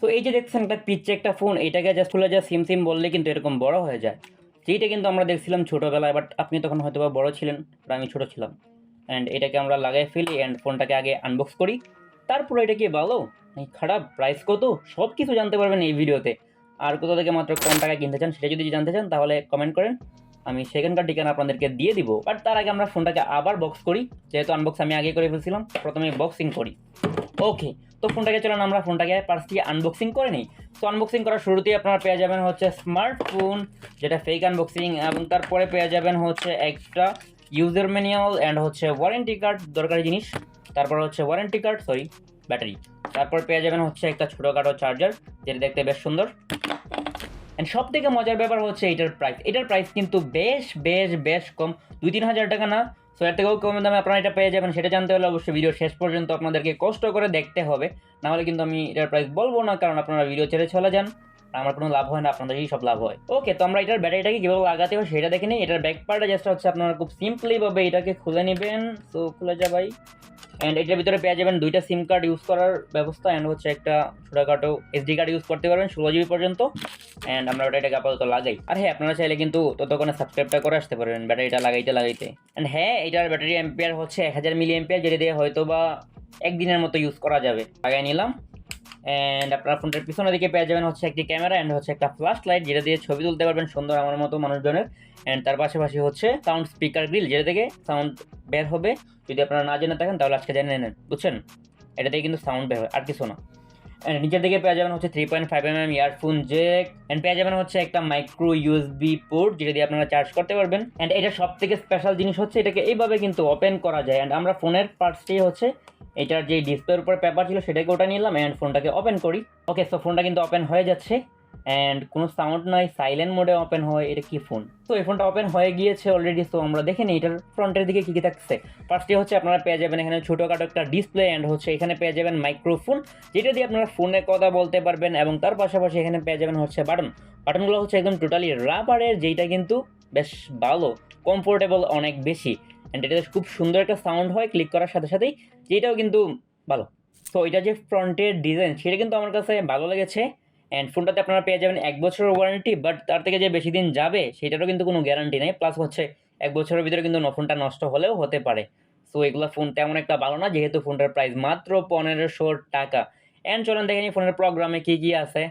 So এই যে দেখছেন একটা পিচ্ছে একটা ফোন, এটাকে জাস্ট খুলে যা সিম সিম বললে কিন্তু এরকম বড় হয়ে যায়। যেইটা কিন্তু আমরা দেখছিলাম ছোটোবেলায়, বাট আপনি তখন হয়তো বা বড়ো ছিলেন আর আমি ছোটো ছিলাম। অ্যান্ড এটাকে আমরা লাগাই ফেলি অ্যান্ড ফোনটাকে আগে আনবক্স করি, তারপর এটা কি ভালো নাকি খারাপ, প্রাইস কত, সব কিছু জানতে পারবেন এই ভিডিওতে। আর কোথা থেকে মাত্র কম টাকায় কিনতে চান সেটা যদি জানতে চান তাহলে কমেন্ট করেন, আমি সেখানকার ঠিকানা আপনাদেরকে দিয়ে দিব। বাট তার আগে আমরা ফোনটাকে আবার বক্স করি, যেহেতু আনবক্স আমি আগে করে ফেলছিলাম, প্রথমে বক্সিং করি। ওকে, তো ফোনটাকে চলেন আমরা ফোনটাকে পার্স দিয়ে আনবক্সিং করে নিই। তো আনবক্সিং করার শুরুতেই আপনারা পেয়ে যাবেন হচ্ছে স্মার্টফোন, যেটা ফেক আনবক্সিং, এবং তারপরে পেয়ে যাবেন হচ্ছে একটা ইউজার ম্যানুয়াল অ্যান্ড হচ্ছে ওয়ারেন্টি কার্ড, দরকারি জিনিস। তারপর হচ্ছে ওয়ারেন্টি কার্ড, সরি ব্যাটারি। তারপর পেয়ে যাবেন হচ্ছে একটা ছোটোখাটো চার্জার, যেটা দেখতে বেশ সুন্দর। অ্যান্ড সব থেকে মজার ব্যাপার হচ্ছে এটার প্রাইস কিন্তু বেশ বেশ বেশ কম, 2-3 হাজার টাকা না। সো এর থেকেও কম দামে আপনারা এটা পেয়ে যাবেন, সেটা জানতে হলে অবশ্যই ভিডিও শেষ পর্যন্ত আপনাদেরকে কষ্ট করে দেখতে হবে, নাহলে কিন্তু আমি এটার প্রাইস বলবো না, কারণ আপনারা ভিডিও ছেড়ে চলে যান, আমার কোনো লাভ হয় না, আপনাদেরই সব লাভ হয়। ওকে, তো আমরা এটার ব্যাটারিটাকে কীভাবে লাগাতে হয় সেটা দেখে নিই। এটার ব্যাক পার্টটা জাস্ট হচ্ছে আপনারা খুব সিম্পলিভাবে এটাকে খুলে নেবেন। সো খুলে যা ভাই। অ্যান্ড এটার ভিতরে পেয়ে যাবেন 2টা সিম কার্ড ইউজ করার ব্যবস্থা, অ্যান্ড হচ্ছে একটা ছোটোখাটো SD কার্ড ইউজ করতে পারবেন 16 GB পর্যন্ত। অ্যান্ড আমরা এটাকে আপাতত লাগাই। আর হ্যাঁ, আপনারা চাইলে কিন্তু ততক্ষণে সাবস্ক্রাইবটা করে আসতে পারবেন ব্যাটারিটা লাগাইতে। অ্যান্ড হ্যাঁ, এটার ব্যাটারি অ্যাম্পিয়ার হচ্ছে 1000 মিলি অ্যাম্পিয়ার, যেটা দিয়ে হয়তো বা একদিনের মতো ইউজ করা যাবে। লাগাই নিলাম। অ্যান্ড আপনার ফোনটার পিছনের দিকে পেয়ে যাবেন হচ্ছে একটি ক্যামেরা অ্যান্ড হচ্ছে একটা ফ্ল্যাশ লাইট, যেটা দিয়ে ছবি তুলতে পারবেন সুন্দর আমার মতো মানুষজনের। অ্যান্ড তার পাশাপাশি হচ্ছে সাউন্ড স্পিকার গ্রিল, যেটা থেকে সাউন্ড বের হবে। যদি আপনারা না জেনে থাকেন তাহলে আজকে জেনে নেন, বুঝছেন? এটা থেকে কিন্তু সাউন্ড বের হয়, আর কিছু না। অ্যান্ড নিচের দিকে পেয়ে যাবেন হচ্ছে 3.5mm ইয়ারফোন জ্যাক, অ্যান্ড পেয়ে যাবেন হচ্ছে একটা মাইক্রো USB পোর্ট, যেটা দিয়ে আপনারা চার্জ করতে পারবেন। অ্যান্ড এটা সব থেকে স্পেশাল জিনিস হচ্ছে এটাকে এইভাবে কিন্তু ওপেন করা যায়। অ্যান্ড আমরা ফোনের পার্টসটাই হচ্ছে এটার যে ডিসপ্লের উপর পেপার ছিল সেটাকে ওটা নিলাম অ্যান্ড ফোনটাকে ওপেন করি। ওকে, সো ফোনটা কিন্তু ওপেন হয়ে যাচ্ছে অ্যান্ড কোনো সাউন্ড নাই, সাইলেন্ট মোডে ওপেন হয়। এটা কি ফোন? তো এই ফোনটা ওপেন হয়ে গিয়েছে অলরেডি। সো আমরা দেখে নিই এটার ফ্রন্টের দিকে কী কী থাকছে। ফার্স্টে হচ্ছে আপনারা পেয়ে যাবেন এখানে ছোটোখাটো একটা ডিসপ্লে অ্যান্ড হচ্ছে এখানে পেয়ে যাবেন মাইক্রোফোন, যেটা দিয়ে আপনারা ফোনে কথা বলতে পারবেন। এবং তার পাশাপাশি এখানে পেয়ে যাবেন হচ্ছে বাটনগুলো হচ্ছে একদম টোটালি রাবারের, যেইটা কিন্তু বেশ ভালো, কমফোর্টেবল অনেক বেশি। অ্যান্ড এটাতে খুব সুন্দর একটা সাউন্ড হয় ক্লিক করার সাথে সাথেই, যেটাও কিন্তু ভালো। সো এটা যে ফ্রন্টের ডিজাইন সেটা কিন্তু আমার কাছে ভালো লেগেছে। অ্যান্ড ফোনটাতে আপনারা পেয়ে যাবেন 1 বছরের ওয়ারেন্টি, বাট তার থেকে যে বেশি দিন যাবে সেটারও কিন্তু কোনো গ্যারান্টি নেই। প্লাস হচ্ছে 1 বছরের ভিতরে কিন্তু ফোনটা নষ্ট হলেও হতে পারে। সো এগুলো ফোন তেমন একটা ভালো না, যেহেতু ফোনটার প্রাইস মাত্র 1500 টাকা। অ্যান্ড চলেন দেখে নিই ফোনের প্রোগ্রামে কী কী আছে।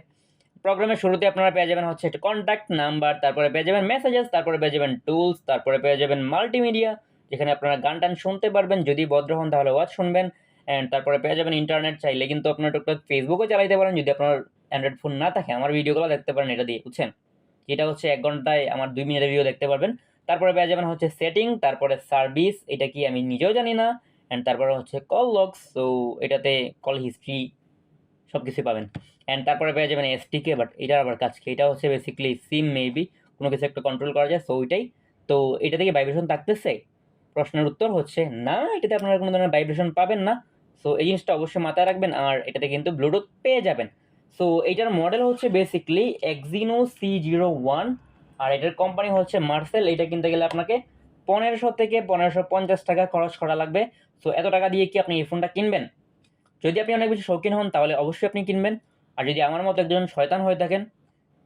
প্রোগ্রামের শুরুতে আপনারা পেয়ে যাবেন হচ্ছে একটা কন্ট্যাক্ট নাম্বার, তারপরে পেয়ে যাবেন মেসেজেস, তারপরে পেয়ে যাবেন টুলস, তারপরে পেয়ে যাবেন মাল্টিমিডিয়া, যেখানে আপনারা গান টান শুনতে পারবেন, যদি ভদ্র হন তাহলে ওয়াচ শুনবেন। অ্যান্ড তারপরে পেয়ে যাবেন ইন্টারনেট, চাইলে কিন্তু আপনার টুকটাক ফেসবুকও চালাইতে পারেন, যদি আপনার অ্যান্ড্রয়েড ফোন না থাকে আমার ভিডিওগুলো দেখতে পারেন এটা দিয়ে, বুঝছেন? এটা হচ্ছে 1 ঘন্টায় আমার 2 মিনিটের ভিডিও দেখতে পারবেন। তারপরে পেয়ে যাবেন হচ্ছে সেটিং, তারপরে সার্ভিস, এটা কি আমি নিজেও জানি না। অ্যান্ড তারপরে হচ্ছে কল লগস, সো এটাতে কল হিস্ট্রি সব কিছুই পাবেন। অ্যান্ড তারপরে পেয়ে যাবেন STK, বাট এটার আবার কাজ কি? এটা হচ্ছে বেসিক্যালি সিম মেবি কোনো কিছু একটা কন্ট্রোল করা যায়, সো ওইটাই। তো এটা থেকে ভাইব্রেশন থাকতেছে? প্রশ্নের উত্তর হচ্ছে না, এটাতে আপনারা কোনো ধরনের ভাইব্রেশন পাবেন না। সো এই জিনিসটা অবশ্যই মাথায় রাখবেন। আর এটাতে কিন্তু ব্লুটুথ পেয়ে যাবেন। সো এইটার মডেল হচ্ছে বেসিক্যালি axino c01, আর এটার কোম্পানি হচ্ছে মার্সেল। এটা কিনতে গেলে আপনাকে 1500 থেকে 1550 টাকা খরচ করা লাগবে। সো এত টাকা দিয়ে কি আপনি এই ফোনটা কিনবেন? যদি আপনি অনেক বেশি শৌখিন হন তাহলে অবশ্যই আপনি কিনবেন। আর যদি আমার মতো একজন শয়তান হয়ে থাকেন,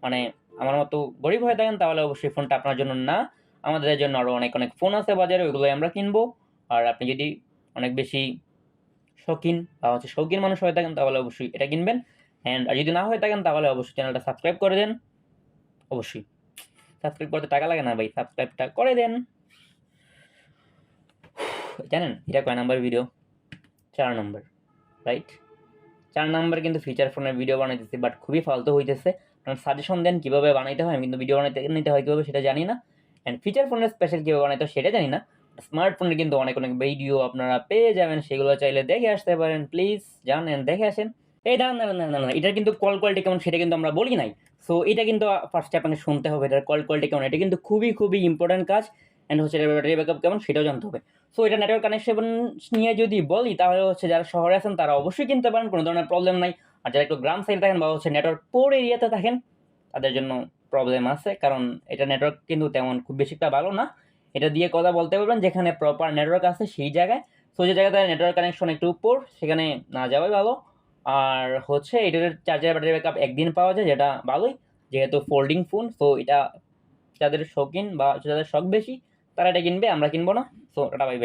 মানে আমার মতো গরিব হয়ে থাকেন, তাহলে অবশ্যই ফোনটা আপনার জন্য না। আমাদের জন্য আরও অনেক অনেক ফোন আছে বাজারে, ওইগুলোই আমরা কিনবো। আর আপনি যদি অনেক বেশি শৌখিন বা হচ্ছে শৌখিন মানুষ হয়ে থাকেন তাহলে অবশ্যই এটা কিনবেন। অ্যান্ড আর যদি না হয়ে থাকেন তাহলে অবশ্যই চ্যানেলটা সাবস্ক্রাইব করে দেন। অবশ্যই সাবস্ক্রাইব করতে টাকা লাগে না ভাই, সাবস্ক্রাইবটা করে দেন। জানেন এটা কয় নাম্বার ভিডিও? 4 নম্বর, রাইট? 4 নাম্বারে কিন্তু ফিচার ফোনের ভিডিও বানাইতেছি, বাট খুবই ফালতু হইতেছে। কারণ সাজেশন দেন কীভাবে বানাইতে হয়, আমি কিন্তু ভিডিও বানাইতে নিতে হয় কীভাবে সেটা জানি না। অ্যান্ড ফিচার ফোনের স্পেশাল কীভাবে বানাইতে হয় সেটা জানি না। স্মার্টফোনের কিন্তু অনেক অনেক ভিডিও আপনারা পেয়ে যাবেন, সেগুলো চাইলে দেখে আসতে পারেন। প্লিজ যান অ্যান্ড দেখে আসেন। এই দাঁড়ান দাঁড়ান দাঁড়ান দাঁড়ান, এটার কিন্তু কল কোয়ালিটি কেমন সেটা কিন্তু আমরা বলি নাই। সো এটা কিন্তু ফার্স্টে আপনাকে শুনতে হবে এটার কল কোয়ালিটি কেমন, এটা কিন্তু খুবই খুবই ইম্পর্টেন্ট কাজ। অ্যান্ড হচ্ছে এটার ব্যাটারি ব্যাকআপ কেমন সেটাও জানতে হবে। সো এটা নেটওয়ার্ক কানেকশন নিয়ে যদি বলি তাহলে হচ্ছে যারা শহরে আছেন তারা অবশ্যই কিনতে পারেন, কোনো ধরনের প্রবলেম নাই। আর যারা একটু গ্রাম সাইডে থাকেন বা হচ্ছে নেটওয়ার্ক পোর এরিয়াতে থাকেন তাদের জন্য প্রবলেম আছে, কারণ এটা নেটওয়ার্ক কিন্তু তেমন খুব বেশি একটা ভালো না। এটা দিয়ে কথা বলতে পারবেন যেখানে প্রপার নেটওয়ার্ক আছে সেই জায়গায়। সো যে জায়গাতে নেটওয়ার্ক কানেকশন একটু পোর সেখানে না যাওয়াই ভালো। আর হচ্ছে এটার চার্জার ব্যাটারি ব্যাকআপ একদিন পাওয়া যায়, যেটা ভালোই, যেহেতু ফোল্ডিং ফোন। সো এটা যাদের শৌখিন বা যাদের শখ বেশি তারা এটা কিনবে, আমরা কিনবো না। সো এটা বাই বাই।